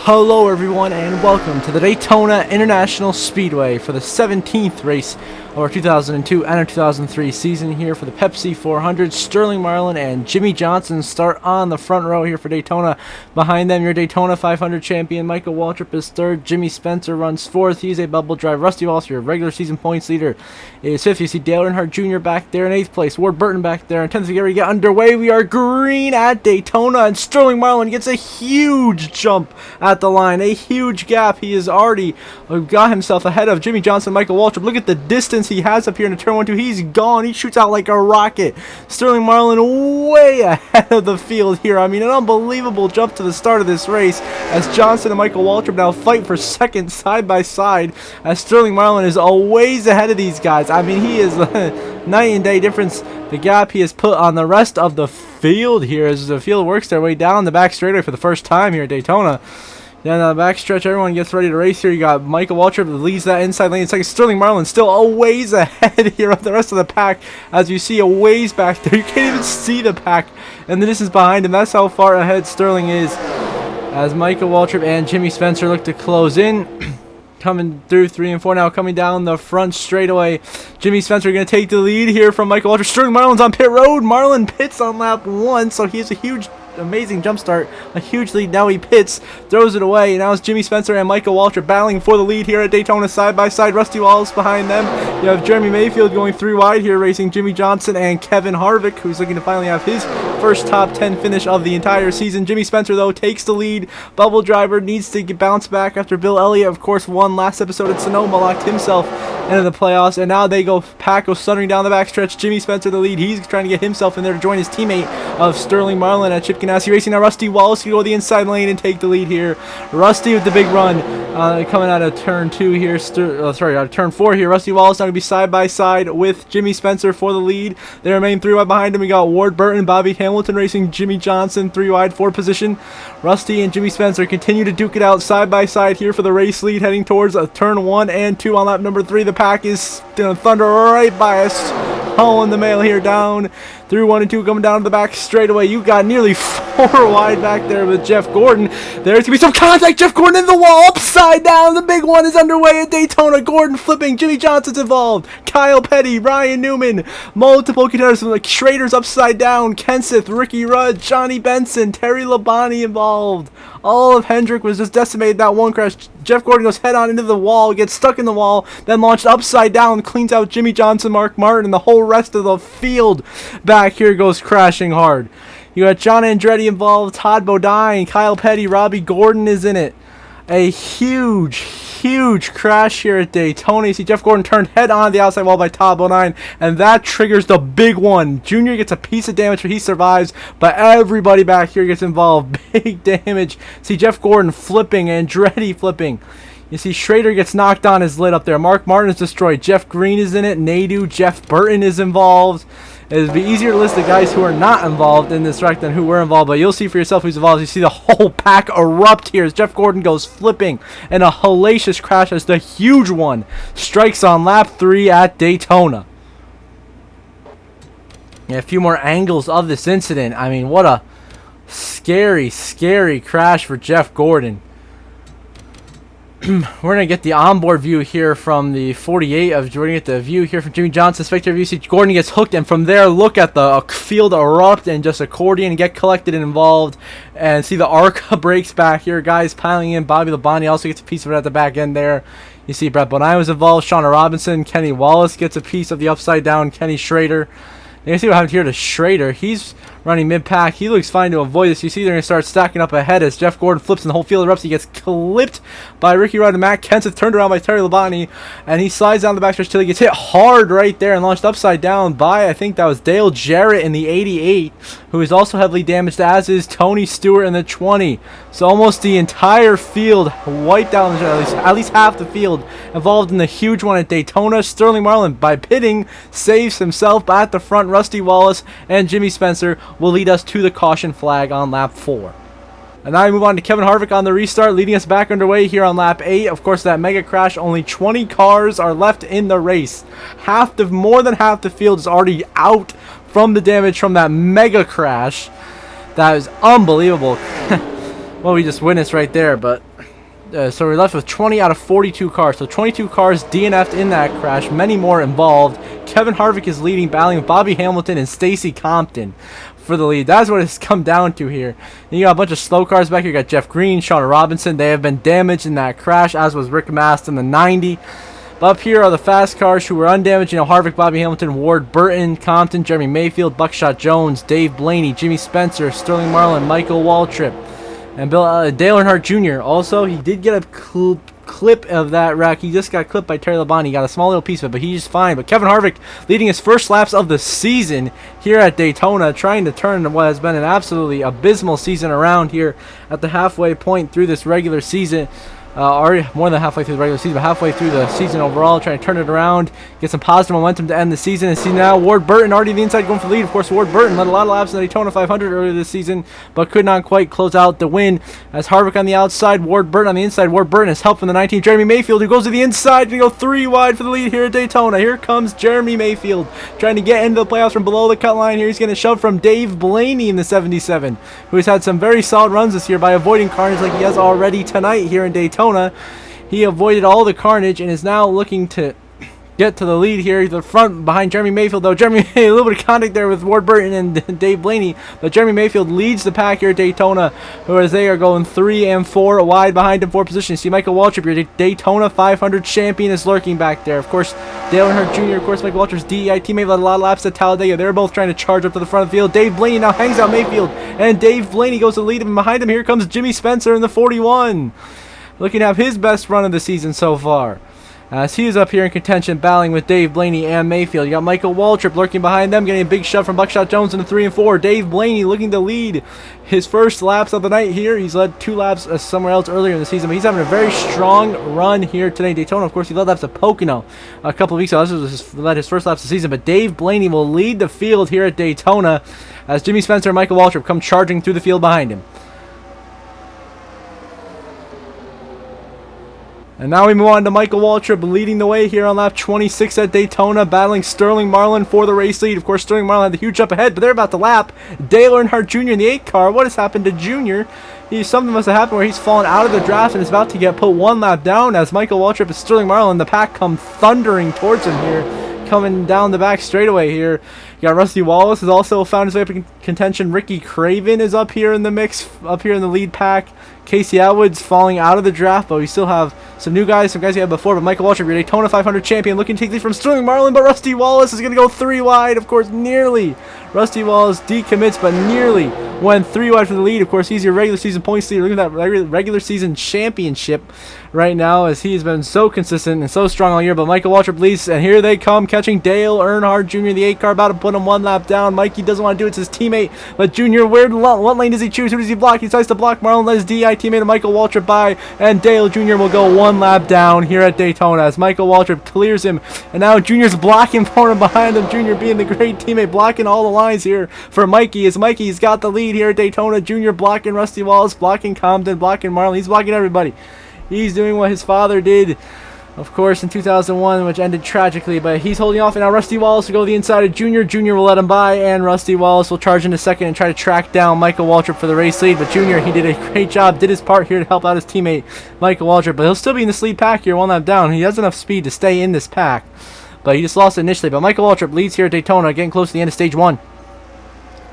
Hello everyone and welcome to the Daytona International Speedway for the 17th race of our 2002 NR2003 season here for the Pepsi 400. Sterling Marlin and Jimmy Johnson start on the front row here for Daytona. Behind them, your Daytona 500 champion Michael Waltrip is third. Jimmy Spencer runs fourth. He's a bubble drive. Rusty Wallace, your regular season points leader, is fifth. You see Dale Earnhardt Jr. back there in eighth place. Ward Burton back there in 10th. We get underway. We are green at Daytona, and Sterling Marlin gets a huge jump at the line, a huge gap. He has already got himself ahead of Jimmy Johnson, Michael Waltrip. Look at the distance he has up here in the turn 1-2. He's gone. He shoots out like a rocket. Sterling Marlin way ahead of the field here. I mean, an unbelievable jump to the start of this race as Johnson and Michael Waltrip now fight for second side by side as Sterling Marlin is a ways ahead of these guys. I mean, he is night and day difference. The gap he has put on the rest of the field here as the field works their way down the back straightaway for the first time here at Daytona. Then the back stretch, everyone gets ready to race here. You got Michael Waltrip that leads that inside lane. Second, Sterling Marlin still a ways ahead here of the rest of the pack. As you see a ways back there. You can't even see the pack and the distance behind him. That's how far ahead Sterling is. As Michael Waltrip and Jimmy Spencer look to close in. Coming through 3 and 4 now, coming down the front straightaway. Jimmy Spencer going to take the lead here from Michael Waltrip. Sterling Marlin's on pit road. Marlin pits on lap 1, so he has a huge amazing jump start, a huge lead. Now he pits, throws it away, and now it's Jimmy Spencer and Michael Waltrip battling for the lead here at Daytona side by side. Rusty Wallace behind them. You have Jeremy Mayfield going 3 wide here, racing Jimmy Johnson and Kevin Harvick, who's looking to finally have his first top 10 finish of the entire season. Jimmy Spencer, though, takes the lead. Bubble driver needs to bounce back after Bill Elliott, of course, won last episode at Sonoma, locked himself into the playoffs, and now they go pack goes thundering down the backstretch. Jimmy Spencer the lead. He's trying to get himself in there to join his teammate of Sterling Marlin at Chip Ganassi Racing. Now Rusty Wallace can go the inside lane and take the lead here. Rusty with the big run coming out of turn 2 here. Out of turn 4 here. Rusty Wallace now going to be side by side with Jimmy Spencer for the lead. They remain 3 wide behind him. We got Ward Burton, Bobby Hamilton racing Jimmy Johnson 3 wide, 4 position. Rusty and Jimmy Spencer continue to duke it out side by side here for the race lead, heading towards turn 1 and 2 on lap number 3. The pack is going to thunder right by us. Hauling the mail here down through 1 and 2, coming down to the back straightaway. You got nearly 4 wide back there with Jeff Gordon. There's going to be some contact. Jeff Gordon in the wall, upside down. The big one is underway at Daytona. Gordon flipping. Jimmy Johnson's involved. Kyle Petty, Ryan Newman, multiple contenders like Schrader's upside down. Kenseth, Ricky Rudd, Johnny Benson, Terry Labonte involved. All of Hendrick was just decimated that one crash. Jeff Gordon goes head on into the wall, gets stuck in the wall, then launched upside down, cleans out Jimmy Johnson, Mark Martin, and the whole rest of the field back here goes crashing hard. You got John Andretti involved, Todd Bodine, Kyle Petty, Robbie Gordon is in it. A huge crash here at Daytona. You see Jeff Gordon turned head on the outside wall by Todd Bodine, and that triggers the big one. Junior gets a piece of damage, but he survives, but everybody back here gets involved. Big damage. See Jeff Gordon flipping, Andretti flipping. You see Schrader gets knocked on his lid up there. Mark Martin is destroyed. Jeff Green is in it. Nadu, Jeff Burton is involved. It would be easier to list the guys who are not involved in this wreck than who were involved, but you'll see for yourself who's involved. You see the whole pack erupt here as Jeff Gordon goes flipping, and a hellacious crash as the huge one strikes on lap 3 at Daytona. Yeah, a few more angles of this incident. I mean, what a scary crash for Jeff Gordon. We're going to get the onboard view here from the 48 of Jordan. Get the view here from Jimmy Johnson. Spectator view. See Gordon gets hooked, and from there, look at the field erupt and just accordion and get collected and involved. And see the ARCA breaks back here. Guys piling in. Bobby Labonte also gets a piece of it at the back end there. You see Brett Bonai was involved. Shauna Robinson. Kenny Wallace gets a piece of the upside down. Kenny Schrader. You can see what happened here to Schrader. He's running mid-pack. He looks fine to avoid this. You see they're going to start stacking up ahead as Jeff Gordon flips and the whole field erupts. He gets clipped by Ricky Rudd and Matt Kenseth, turned around by Terry Labonte, and he slides down the backstretch till he gets hit hard right there and launched upside down by, I think that was Dale Jarrett in the 88, who is also heavily damaged, as is Tony Stewart in the 20. So almost the entire field wiped out, at least half the field involved in the huge one at Daytona. Sterling Marlin, by pitting, saves himself at the front. Rusty Wallace and Jimmy Spencer will lead us to the caution flag on lap 4. And now we move on to Kevin Harvick on the restart, leading us back underway here on lap 8. Of course, that mega crash, only 20 cars are left in the race. More than half the field is already out from the damage from that mega crash. That is unbelievable. what we just witnessed right there. But so we're left with 20 out of 42 cars. So 22 cars DNF'd in that crash, many more involved. Kevin Harvick is leading, battling with Bobby Hamilton and Stacy Compton for the lead. That's what it's come down to here. And you got a bunch of slow cars back here. You got Jeff Green, Shauna Robinson. They have been damaged in that crash, as was Rick Mast in the 90. But up here are the fast cars who were undamaged. You know, Harvick, Bobby Hamilton, Ward Burton, Compton, Jeremy Mayfield, Buckshot Jones, Dave Blaney, Jimmy Spencer, Sterling Marlin, Michael Waltrip, and Dale Earnhardt Jr. Also, he did get a clip of that wreck. He just got clipped by Terry Labonte. He got a small little piece of it, but he's fine. But Kevin Harvick leading his first laps of the season here at Daytona, trying to turn what has been an absolutely abysmal season around here at the halfway point through this regular season. Already more than halfway through the regular season, but halfway through the season overall, trying to turn it around, get some positive momentum to end the season. And see now Ward Burton already the inside going for the lead. Of course, Ward Burton led a lot of laps in the Daytona 500 earlier this season, but could not quite close out the win. As Harvick on the outside, Ward Burton on the inside. Ward Burton has help from the 19, Jeremy Mayfield, who goes to the inside to go 3 wide for the lead here at Daytona. Here comes Jeremy Mayfield trying to get into the playoffs from below the cut line. Here he's getting shoved from Dave Blaney in the 77, who has had some very solid runs this year by avoiding carnage like he has already tonight here in Daytona. He avoided all the carnage and is now looking to get to the lead here. The front behind Jeremy Mayfield, though. Jeremy, a little bit of contact there with Ward Burton and Dave Blaney, but Jeremy Mayfield leads the pack here at Daytona, whereas they are going 3 and 4 wide behind him for position. See Michael Waltrip, your Daytona 500 champion, is lurking back there. Of course, Dale Earnhardt Jr., of course, Michael Waltrip's DEI teammate, led a lot of laps at Talladega. They're both trying to charge up to the front of the field. Dave Blaney now hangs out Mayfield, and Dave Blaney goes to lead him. Behind him, here comes Jimmy Spencer in the 41. Looking to have his best run of the season so far, as he is up here in contention, battling with Dave Blaney and Mayfield. You got Michael Waltrip lurking behind them, getting a big shove from Buckshot Jones in the 3 and 4. Dave Blaney looking to lead his first laps of the night here. He's led 2 laps somewhere else earlier in the season, but he's having a very strong run here today in Daytona. Of course, he led laps at Pocono a couple of weeks ago. This led his first laps of the season, but Dave Blaney will lead the field here at Daytona as Jimmy Spencer and Michael Waltrip come charging through the field behind him. And now we move on to Michael Waltrip leading the way here on lap 26 at Daytona, battling Sterling Marlin for the race lead. Of course, Sterling Marlin had the huge jump ahead, but they're about to lap Dale Earnhardt Jr. in the 8 car. What has happened to Jr.? Something must have happened where he's fallen out of the draft and is about to get put 1 lap down as Michael Waltrip and Sterling Marlin, the pack, come thundering towards him here, coming down the back straightaway here. You got Rusty Wallace has also found his way up in contention. Ricky Craven is up here in the mix, up here in the lead pack. Casey Atwood's falling out of the draft, but we still have some new guys, some guys we had before. But Michael Waltrip, your Daytona 500 champion, looking to take lead from Sterling Marlin, but Rusty Wallace is going to go 3 wide. Of course, nearly. Rusty Wallace decommits, but nearly went 3 wide for the lead. Of course, he's your regular season points leader. Look at that regular season championship right now, as he's been so consistent and so strong all year. But Michael Waltrip leads, and here they come, catching Dale Earnhardt Jr., the 8 car, about to put him 1 lap down. Mikey doesn't want to do it to his teammate, but Jr., what lane does he choose? Who does he block? He decides to block Marlin, let his DI teammate Michael Waltrip by, and Dale Jr. will go 1 lap down here at Daytona as Michael Waltrip clears him, and now Jr.'s blocking for him behind him. Jr. being the great teammate, blocking all the lines here for Mikey, as Mikey's got the lead here at Daytona. Jr. blocking Rusty Wallace, blocking Compton, blocking Marlin. He's blocking everybody. He's doing what his father did, of course, in 2001, which ended tragically, but he's holding off, and now Rusty Wallace will go to the inside of Jr. Jr. will let him by, and Rusty Wallace will charge into second and try to track down Michael Waltrip for the race lead. But Jr., he did a great job, did his part here to help out his teammate Michael Waltrip, but he'll still be in this lead pack here 1 lap down. He has enough speed to stay in this pack, but he just lost it initially. But Michael Waltrip leads here at Daytona, getting close to the end of stage 1.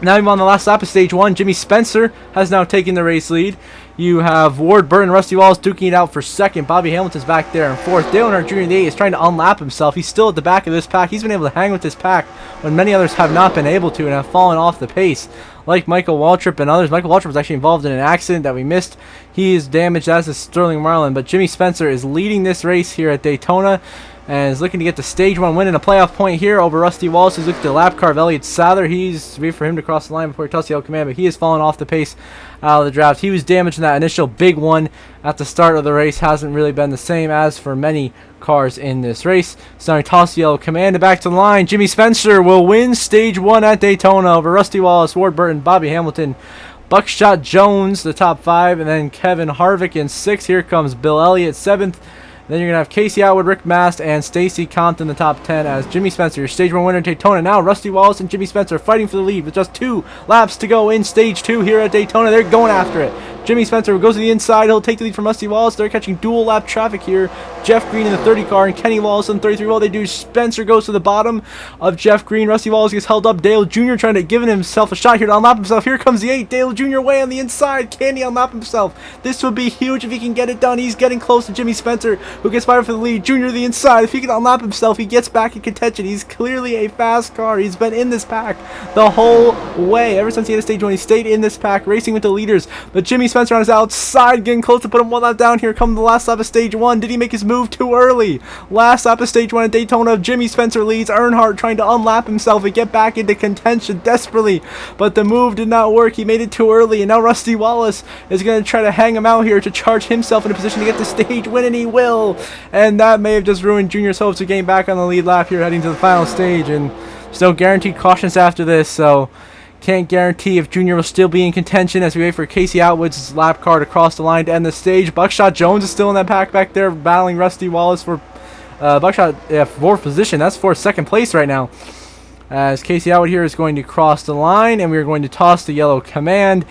Now even on the last lap of stage 1, Jimmy Spencer has now taken the race lead. You have Ward Burton and Rusty Wallace duking it out for second. Bobby Hamilton's back there in fourth. Dale Earnhardt Jr. in the 8 is trying to unlap himself. He's still at the back of this pack. He's been able to hang with this pack when many others have not been able to and have fallen off the pace, like Michael Waltrip and others. Michael Waltrip was actually involved in an accident that we missed. He is damaged, as is Sterling Marlin. But Jimmy Spencer is leading this race here at Daytona and is looking to get the stage 1 win and a playoff point here over Rusty Wallace, who's looking at the lap car of Elliott Sather. He's waiting for him to cross the line before he tosses the yellow command, but he has fallen off the pace out of the draft. He was damaged in that initial big one at the start of the race. Hasn't really been the same as for many cars in this race. So now he tosses the yellow command and back to the line. Jimmy Spencer will win stage 1 at Daytona over Rusty Wallace, Ward Burton, Bobby Hamilton, Buckshot Jones, the top 5, and then Kevin Harvick in 6th. Here comes Bill Elliott, 7th. Then you're going to have Casey Atwood, Rick Mast, and Stacy Compton in the top 10 as Jimmy Spencer, your stage 1 winner in Daytona. Now Rusty Wallace and Jimmy Spencer fighting for the lead with just 2 laps to go in stage 2 here at Daytona. They're going after it. Jimmy Spencer goes to the inside. He'll take the lead from Rusty Wallace. They're catching dual lap traffic here. Jeff Green in the 30 car and Kenny Wallace in the 33. Well, they do. Spencer goes to the bottom of Jeff Green. Rusty Wallace gets held up. Dale Jr. trying to give himself a shot here to unlap himself. Here comes the 8. Dale Jr. way on the inside. Can he unlap himself? This would be huge if he can get it done. He's getting close to Jimmy Spencer, who gets fired for the lead. Jr. to the inside. If he can unlap himself, he gets back in contention. He's clearly a fast car. He's been in this pack the whole way. Ever since he had a stage 1, he stayed in this pack, racing with the leaders. But Jimmy Spencer on his outside, getting close to put him one lap down. Here comes the last lap of stage 1. Did he make his move too early? Last lap of stage 1 at Daytona. Jimmy Spencer leads. Earnhardt trying to unlap himself and get back into contention desperately, but the move did not work. He made it too early, and now Rusty Wallace is going to try to hang him out here to charge himself in a position to get the stage win, and he will. And that may have just ruined Junior's hopes of getting back on the lead lap here heading to the final stage. And there's no guaranteed cautions after this, so can't guarantee if Junior will still be in contention as we wait for Casey Atwood's lap car to cross the line to end the stage. Buckshot Jones is still in that pack back there, battling Rusty Wallace for Buckshot, fourth position. That's for second place right now, as Casey Atwood here is going to cross the line, and we are going to toss the yellow command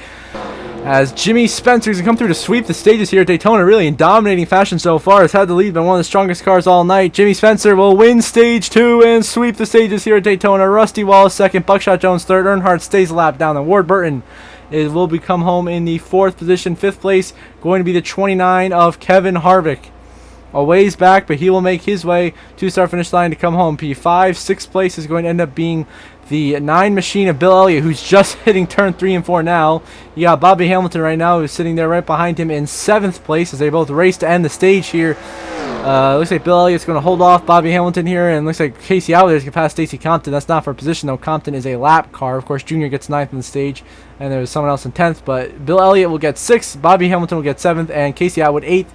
as Jimmy Spencer has come through to sweep the stages here at Daytona, really in dominating fashion so far. Has had the lead, been one of the strongest cars all night. Jimmy Spencer will win stage 2 and sweep the stages here at Daytona. Rusty Wallace second, Buckshot Jones third, Earnhardt stays a lap down, and Ward Burton will become home in the 4th position. 5th place going to be the 29 of Kevin Harvick. A ways back, but he will make his way to start finish line to come home. P5, 6th place is going to end up being the 9 machine of Bill Elliott, who's just hitting turn 3 and 4 now. You got Bobby Hamilton right now, who's sitting there right behind him in 7th place as they both race to end the stage here. Looks like Bill Elliott's going to hold off Bobby Hamilton here, and looks like Casey Atwood is going to pass Stacy Compton. That's not for position, though. Compton is a lap car. Of course, Junior gets 9th in the stage, and there's someone else in 10th, but Bill Elliott will get 6th, Bobby Hamilton will get 7th, and Casey Atwood 8th.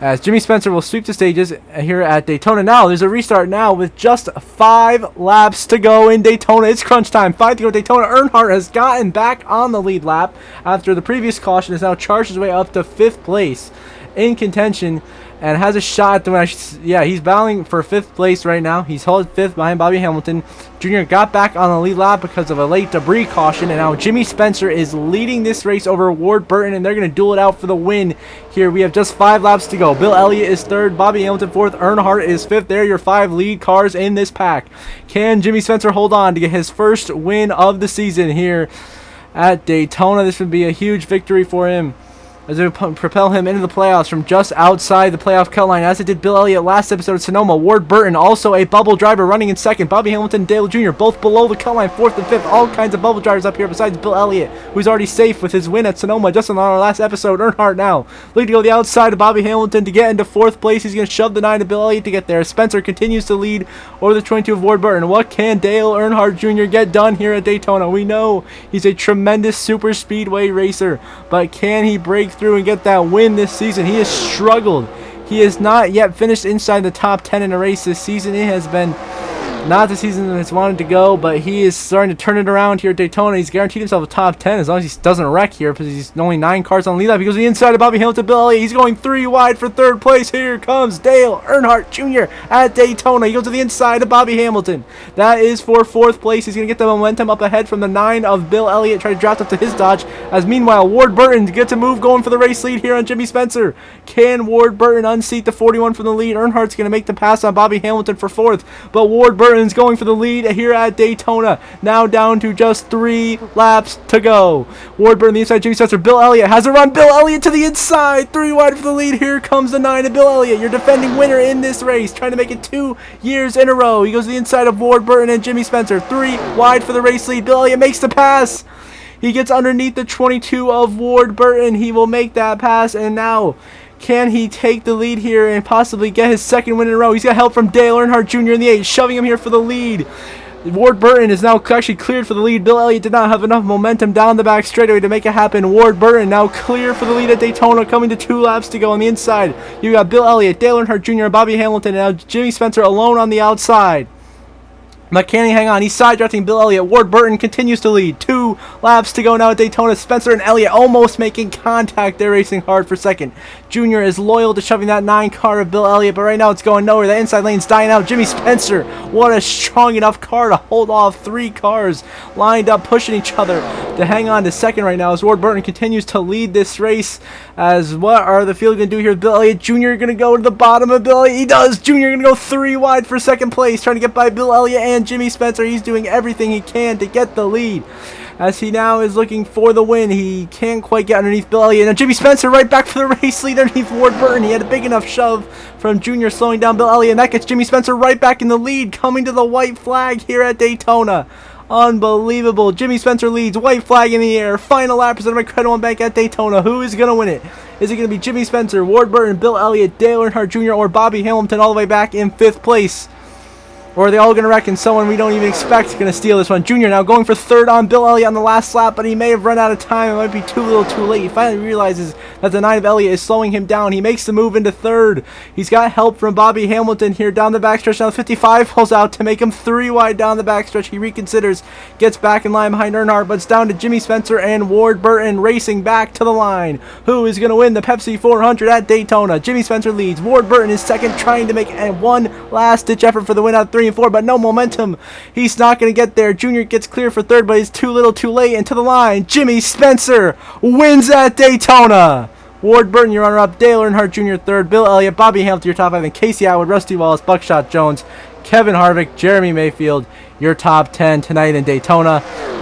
As Jimmy Spencer will sweep the stages here at Daytona. Now, there's a restart now with just 5 laps to go in Daytona. It's crunch time. 5 to go Daytona. Earnhardt has gotten back on the lead lap after the previous caution. Has now charged his way up to 5th place in contention and has a shot to win. Yeah, he's battling for 5th place right now. He's held 5th behind Bobby Hamilton. Junior got back on the lead lap because of a late debris caution, and now Jimmy Spencer is leading this race over Ward Burton, and they're going to duel it out for the win here. We have just 5 laps to go. Bill Elliott is 3rd, Bobby Hamilton 4th, Earnhardt is 5th. There are your 5 lead cars in this pack. Can Jimmy Spencer hold on to get his first win of the season here at Daytona? This would be a huge victory for him, as it would propel him into the playoffs from just outside the playoff cut line, as it did Bill Elliott last episode of Sonoma. Ward Burton, also a bubble driver, running in 2nd. Bobby Hamilton and Dale Jr., both below the cut line, 4th and 5th. All kinds of bubble drivers up here besides Bill Elliott, who's already safe with his win at Sonoma just on our last episode. Earnhardt now looking to go the outside of Bobby Hamilton to get into 4th place. He's going to shove the 9 of Bill Elliott to get there. Spencer continues to lead over the 22 of Ward Burton. What can Dale Earnhardt Jr. get done here at Daytona? We know he's a tremendous super speedway racer, but can he break through and get that win this season? He has struggled. He has not yet finished inside the top 10 in a race this season. It has been not the season that he's wanted to go, but he is starting to turn it around here at Daytona. He's guaranteed himself a top 10 as long as he doesn't wreck here, because he's only 9 cars on the lead lap. He goes to the inside of Bobby Hamilton, Bill Elliott. He's going 3 wide for 3rd place. Here comes Dale Earnhardt Jr. at Daytona. He goes to the inside of Bobby Hamilton. That is for 4th place. He's going to get the momentum up ahead from the 9 of Bill Elliott, try to draft up to his Dodge, as meanwhile Ward Burton gets a move going for the race lead here on Jimmy Spencer. Can Ward Burton unseat the 41 from the lead? Earnhardt's going to make the pass on Bobby Hamilton for 4th, but Ward Burton's going for the lead here at Daytona. Now down to just 3 laps to go. Ward Burton the inside, Jimmy Spencer. Bill Elliott has a run. Bill Elliott to the inside, 3 wide for the lead. Here comes the 9 of Bill Elliott, your defending winner in this race, trying to make it 2 years in a row. He goes to the inside of Ward Burton and Jimmy Spencer, 3 wide for the race lead. Bill Elliott makes the pass. He gets underneath the 22 of Ward Burton. He will make that pass, and now can he take the lead here and possibly get his 2nd win in a row? He's got help from Dale Earnhardt Jr. in the 8, shoving him here for the lead. Ward Burton is now actually cleared for the lead. Bill Elliott did not have enough momentum down the back straightaway to make it happen. Ward Burton now clear for the lead at Daytona, coming to 2 laps to go on the inside. You got Bill Elliott, Dale Earnhardt Jr., and Bobby Hamilton, and now Jimmy Spencer alone on the outside. McCanny, hang on. He's side drafting Bill Elliott. Ward Burton continues to lead. 2 laps to go now at Daytona. Spencer and Elliott almost making contact. They're racing hard for second. Junior is loyal to shoving that 9 car of Bill Elliott, but right now it's going nowhere. The inside lane's dying out. Jimmy Spencer, what a strong enough car to hold off 3 cars lined up, pushing each other to hang on to second right now as Ward Burton continues to lead this race. As what are the field going to do here? Bill Elliott Jr. going to go to the bottom of Bill Elliott. He does. Jr. going to go 3 wide for second place, trying to get by Bill Elliott and Jimmy Spencer. He's doing everything he can to get the lead as he now is looking for the win. He can't quite get underneath Bill Elliott. Now Jimmy Spencer right back for the race lead underneath Ward Burton. He had a big enough shove from Junior slowing down Bill Elliott, and that gets Jimmy Spencer right back in the lead, coming to the white flag here at Daytona. Unbelievable. Jimmy Spencer leads, white flag in the air. Final lap presented by Credit One Bank at Daytona. Who is going to win it? Is it going to be Jimmy Spencer, Ward Burton, Bill Elliott, Dale Earnhardt Jr., or Bobby Hamilton all the way back in 5th place? Or are they all going to reckon someone we don't even expect going to steal this one? Junior now going for 3rd on Bill Elliott on the last lap, but he may have run out of time. It might be too little too late. He finally realizes that the 9 of Elliott is slowing him down. He makes the move into 3rd. He's got help from Bobby Hamilton here down the backstretch. Now 55 pulls out to make him 3 wide down the backstretch. He reconsiders, gets back in line behind Earnhardt, but it's down to Jimmy Spencer and Ward Burton racing back to the line. Who is going to win the Pepsi 400 at Daytona? Jimmy Spencer leads. Ward Burton is second, trying to make one last-ditch effort for the win out 3 and 4, but no momentum. He's not going to get there. Junior gets clear for 3rd, but he's too little too late. And to the line, Jimmy Spencer wins at Daytona. Ward Burton, your runner-up. Dale Earnhardt Jr., 3rd. Bill Elliott, Bobby Hamilton, your top 5. And Casey Atwood, Rusty Wallace, Buckshot Jones, Kevin Harvick, Jeremy Mayfield, your top 10 tonight in Daytona.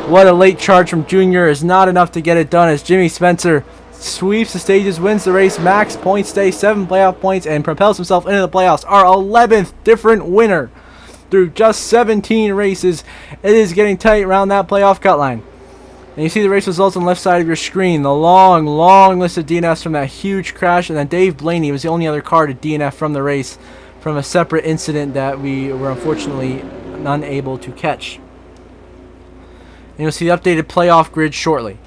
What a late charge from Junior is not enough to get it done as Jimmy Spencer sweeps the stages, wins the race, max points day, 7 playoff points, and propels himself into the playoffs. Our 11th different winner through just 17 races. It is getting tight around that playoff cut line. And you see the race results on the left side of your screen. The long list of DNFs from that huge crash. And then Dave Blaney was the only other car to DNF from the race from a separate incident that we were unfortunately unable to catch. And you'll see the updated playoff grid shortly.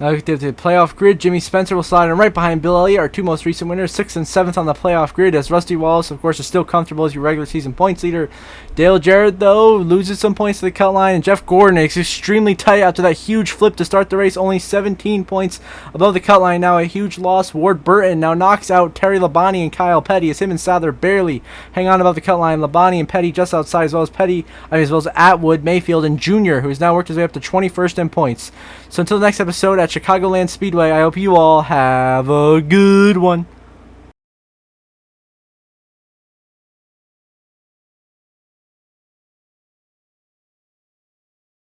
Now we get to the playoff grid. Jimmy Spencer will slide in right behind Bill Elliott, our 2 most recent winners, 6th and 7th on the playoff grid, as Rusty Wallace, of course, is still comfortable as your regular season points leader. Dale Jarrett, though, loses some points to the cut line, and Jeff Gordon is extremely tight after that huge flip to start the race, only 17 points above the cut line. Now a huge loss. Ward Burton now knocks out Terry Labonte and Kyle Petty as him and Sadler barely hang on above the cut line. Labonte and Petty just outside, as well as Atwood, Mayfield, and Junior, who has now worked his way up to 21st in points. So until the next episode at Chicagoland Speedway, I hope you all have a good one.